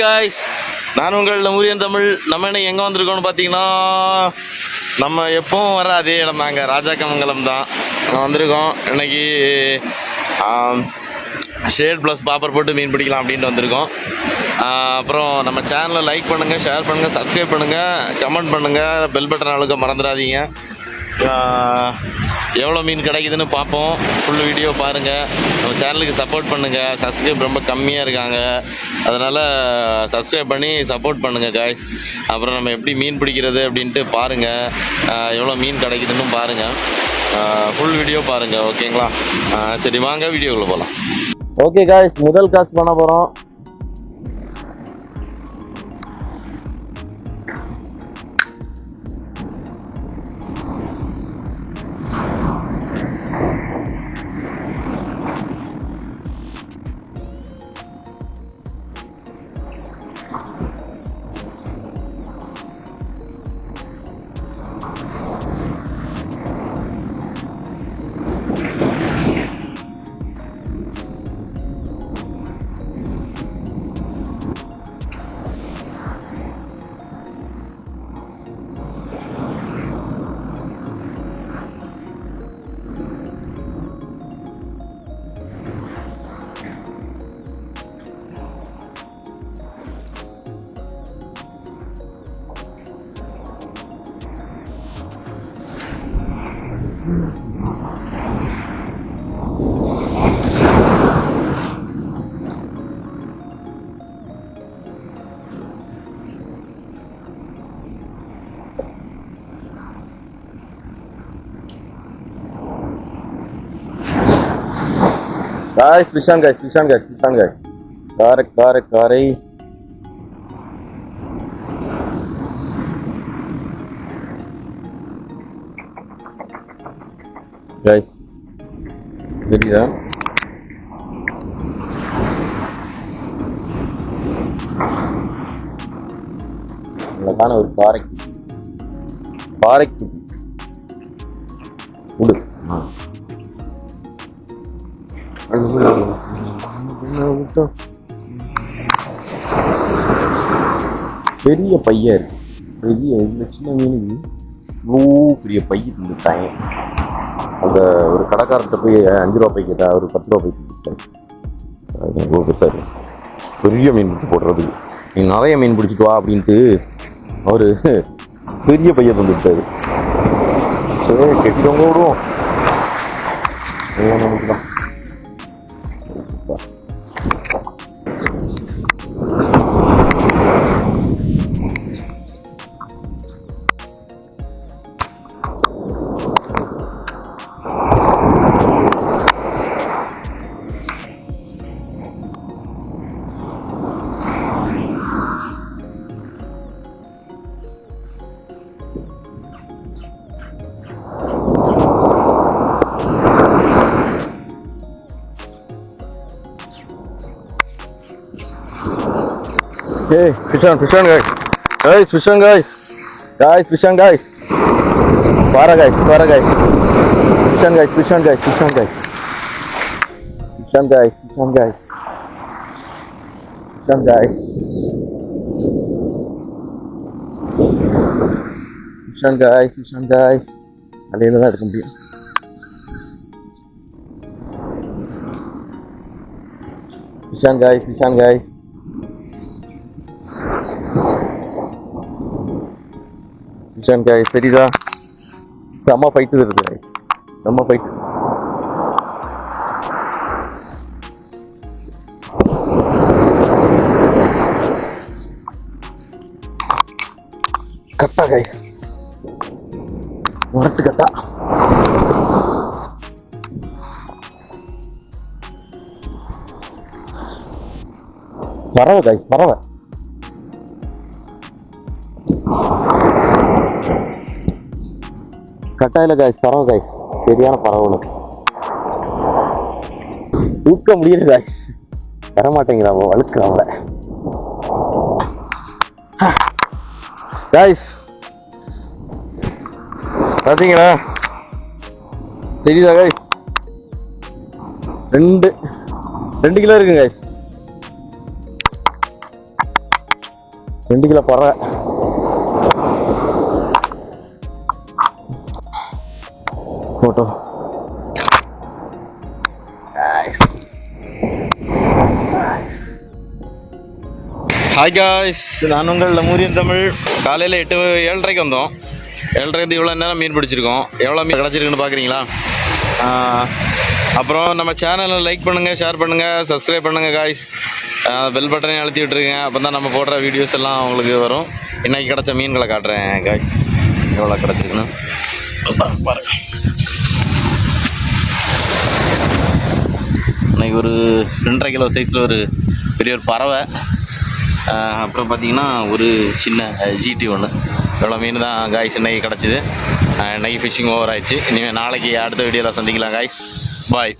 Guys, நான் உங்கள் முரியன் தமிழ். நம்ம என்ன எங்கே வந்திருக்கோம்னு பார்த்தீங்கன்னா, நம்ம எப்பவும் வர அதே இடம் தாங்க, ராஜாக்கமங்கலம் தான் வந்திருக்கோம். இன்னைக்கு ஷேட் ப்ளஸ் பாப்பர் போட்டு மீன் பிடிக்கலாம் அப்படின்ட்டு வந்திருக்கோம். அப்புறம் நம்ம சேனலை லைக் பண்ணுங்கள், ஷேர் பண்ணுங்கள், சப்ஸ்கிரைப் பண்ணுங்கள், கமெண்ட் பண்ணுங்கள், பெல் பட்டன் அழுக்க மறந்துடாதீங்க. எவ்வளோ மீன் கிடைக்குதுன்னு பார்ப்போம். ஃபுல் வீடியோ பாருங்கள். நம்ம சேனலுக்கு சப்போர்ட் பண்ணுங்கள். சப்ஸ்கிரைப் ரொம்ப கம்மியாக இருக்காங்க, அதனால் சப்ஸ்கிரைப் பண்ணி சப்போர்ட் பண்ணுங்கள் காய்ஸ். அப்புறம் நம்ம எப்படி மீன் பிடிக்கிறது அப்படின்ட்டு பாருங்கள். எவ்வளோ மீன் கிடைக்குதுன்னு பாருங்கள். ஃபுல் வீடியோ பாருங்கள், ஓகேங்களா? சரி, வாங்க வீடியோக்குள்ளே போகலாம். ஓகே காய்ஸ், முதல் காசு பண்ண போகிறோம். Guys, Vishan guys. Kare. Guys, தெரியுதா? அழகான ஒரு காரைக்கு உடு. பெரிய பைய இருக்கு, பெரிய இந்த சின்ன மீனுக்கு இவ்வளோ பெரிய பை இருந்துட்டாங்க. அந்த ஒரு கடைக்காரர்கிட்ட போய் 5 ரூபா பை கேட்டா, ஒரு 10 ரூபா பை கொடுத்தேன். இவ்வளோ பெருசாக இருக்கு, பெரிய மீன் பிடிச்சி போடுறதுக்கு. நீ நிறைய மீன் பிடிச்சிட்டு வா அப்படின்ட்டு அவரு பெரிய பைய தந்துட்டாரு. சரி, கெட்டிக்கவங்க விடுவோம். நமக்கு தான் Hey, fish on guys. Fish on guys. Para guys. Fish on guys. Fish on guys. அலையில தான் எடுக்க முடியும். Fish on guys. விஷான் காய் சரிதா, செம்ம ஃபைட்டு இருக்கு, செம்ம ஃபைட். கட்டா காய், முரட்டு கட்டா. பறவை காய்ஸ், பறவை. கட்டாயில காய்ஸ், பறவை காய்ஸ், சரியான பறவை. தூக்க முடியல காய்ஸ், வரமாட்டேங்கிறான், வழுக்கிறான் காய்ஸ். பாத்தீங்களா, தெரியுதா காய்ஸ்? 2 கிலோ இருக்கு காய்ஸ். 2 கிலோ பறவை. ஃபோட்டோ. ஹாய் காய்ஸ், நான் உங்கள் லமூரியன் தமிழ். காலையில் 7:30 வந்தோம். 7:30 இவ்வளோ நேரம் மீன் பிடிச்சிருக்கோம். எவ்வளோ மீன் கிடச்சிருக்குன்னு பார்க்குறீங்களா? அப்புறம் நம்ம சேனலை லைக் பண்ணுங்கள், ஷேர் பண்ணுங்கள், சப்ஸ்கிரைப் பண்ணுங்கள் காய்ஸ். பெல் பட்டனையும் அழுத்தி விட்டுருங்க. அப்போ தான் நம்ம போடுற வீடியோஸ் எல்லாம் உங்களுக்கு வரும். இன்றைக்கி கிடச்ச மீன்களை காட்டுறேன் காய்ஸ், எவ்வளோ கிடச்சிருக்குன்னு பாருங்க. இன்றைக்கி ஒரு 2.5 கிலோ சைஸில் ஒரு பெரிய ஒரு பறவை. அப்புறம் பார்த்திங்கன்னா ஒரு சின்ன ஜிடி ஒன்று. இவ்வளோ மீன் தான் காய்ஸ் இன்றைக்கி கிடச்சிது. இன்றைக்கி ஃபிஷ்ஷிங் ஓவர் ஆயிடுச்சு. இனிமேல் நாளைக்கு அடுத்த வீடியோவில் சந்திக்கலாம் காய்ஸ். பாய்.